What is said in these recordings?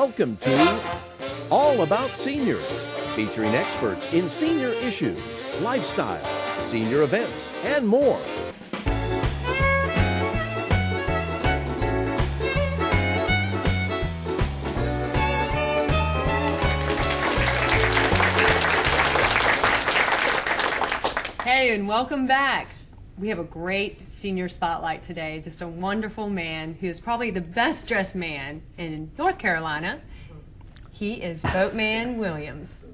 Welcome to All About Seniors, featuring experts in senior issues, lifestyle, senior events, and more. Hey, and welcome back. We have a great senior spotlight today. Just a wonderful man who is probably the best dressed man in North Carolina. He is Boatman Williams.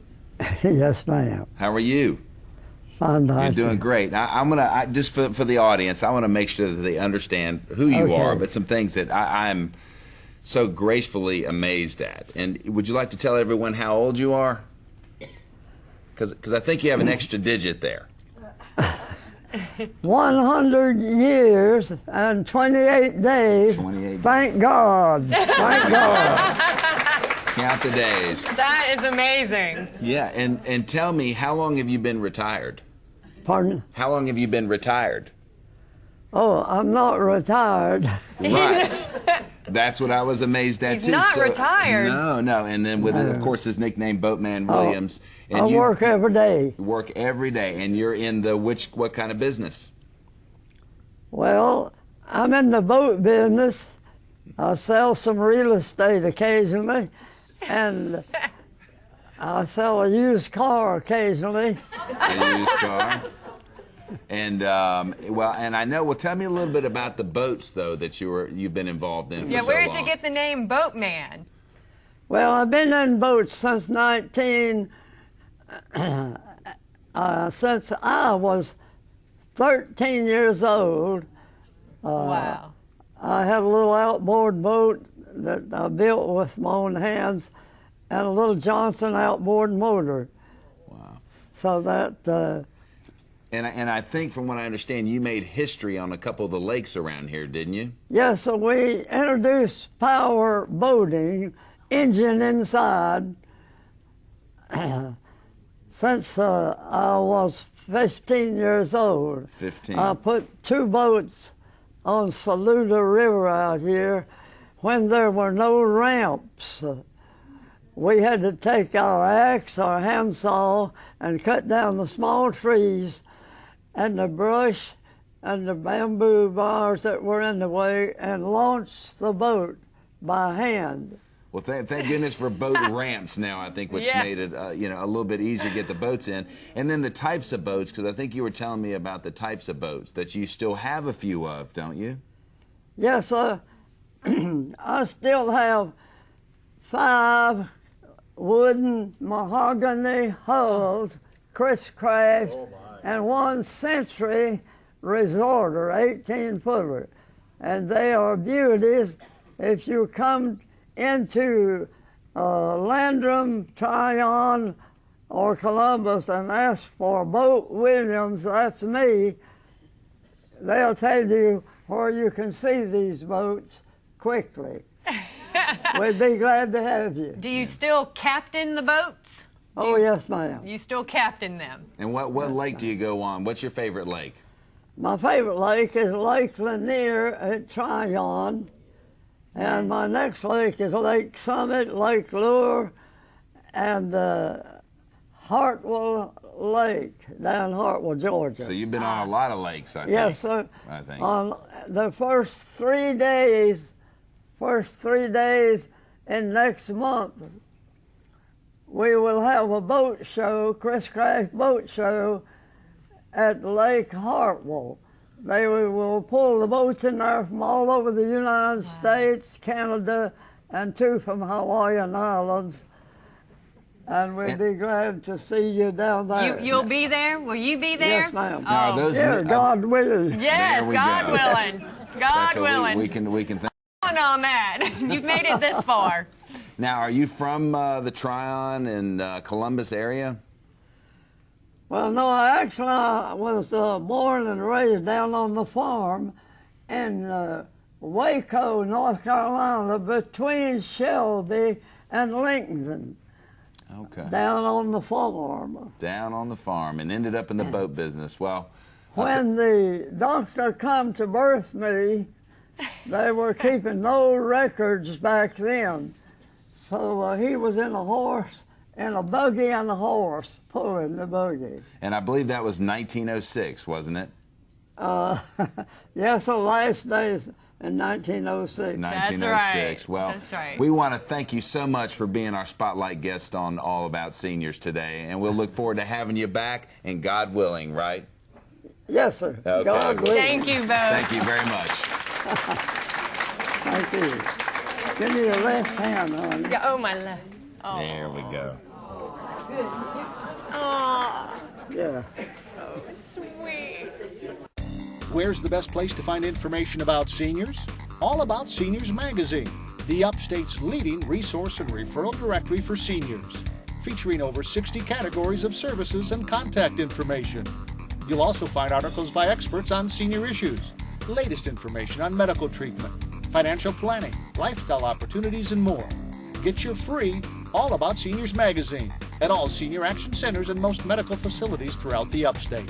Yes, ma'am. How are you? Fine, You're doing great. I'm gonna just for the audience, I want to make sure that they understand who you are, but some things that I'm so gracefully amazed at. And would you like to tell everyone how old you are? Because I think you have an extra digit there. 100 years and 28 days. 28 Thank God. Thank God. Count the days. That is amazing. Yeah, and tell me, how long have you been retired? Pardon? How long have you been retired? Oh, I'm not retired. Right. That's what I was amazed at, He's too. not retired. No. And then with, of course, his nickname, Boatman Williams. And I work every day. Work every day. And you're in the what kind of business? Well, I'm in the boat business. I sell some real estate occasionally, and I sell a used car occasionally. A used car. And and I know. Well, tell me a little bit about the boats, though, that you've been involved in. Yeah, for where so did long. you get the name Boatman? Well, I've been in boats since since I was 13 years old. Wow. I had a little outboard boat that I built with my own hands, and a little Johnson outboard motor. Wow. So that. And I think, from what I understand, you made history on a couple of the lakes around here, didn't you? Yeah, so we introduced power boating, engine inside, since I was 15 years old. 15. I put 2 boats on Saluda River out here when there were no ramps. We had to take our axe, our handsaw, and cut down the small trees and the brush and the bamboo bars that were in the way and launch the boat by hand. Well, thank goodness for boat ramps now, I think, which made it a little bit easier to get the boats in. And then the types of boats, because I think you were telling me about the types of boats that you still have a few of, don't you? Yes, I still have 5 wooden mahogany hulls, crisscross, and 1 Century Resorter, 18-footer. And they are beauties. If you come into Landrum, Tryon, or Columbus and ask for Boat Williams, that's me, they'll tell you where you can see these boats quickly. We'd be glad to have you. Do you still captain the boats? Oh, yes, ma'am. You still captain them? And what lake do you go on? What's your favorite lake? My favorite lake is Lake Lanier at Tryon. And my next lake is Lake Summit, Lake Lure, and Hartwell Lake down Hartwell, Georgia. So you've been on a lot of lakes, I think. Yes, sir. I think. On the first 3 days in next month, we will have a boat show, crisscross boat show, at Lake Hartwell. They will pull the boats in there from all over the United States, Canada, and 2 from Hawaiian Islands. And we'd be glad to see you down there. You'll be there? Will you be there? Yes, ma'am. Now, are those God willing. Yes, There we God go. willing. God so willing. we can thank. On that. You've made it this far. Now, are you from the Tryon and Columbus area? Well, no, I actually was born and raised down on the farm in Waco, North Carolina, between Shelby and Lincoln. Okay. Down on the farm. Down on the farm, and ended up in the boat business. Well, When the doctor come to birth me, they were keeping no records back then. So he was in a horse, and a buggy and a horse pulling the buggy. And I believe that was 1906, wasn't it? Yes, the last days in 1906. 1906. Well, That's right. we want to thank you so much for being our spotlight guest on All About Seniors today, and we'll look forward to having you back, and God willing, right? Yes, sir. Okay. God willing. Thank you both. Thank you very much. Thank you. Give me your left hand, honey. Yeah, oh, my left. Oh. There we go. Oh, Yeah. sweet. Where's the best place to find information about seniors? All About Seniors magazine, the Upstate's leading resource and referral directory for seniors, featuring over 60 categories of services and contact information. You'll also find articles by experts on senior issues, latest information on medical treatment, financial planning, lifestyle opportunities, and more. Get your free All About Seniors magazine at all senior action centers and most medical facilities throughout the Upstate.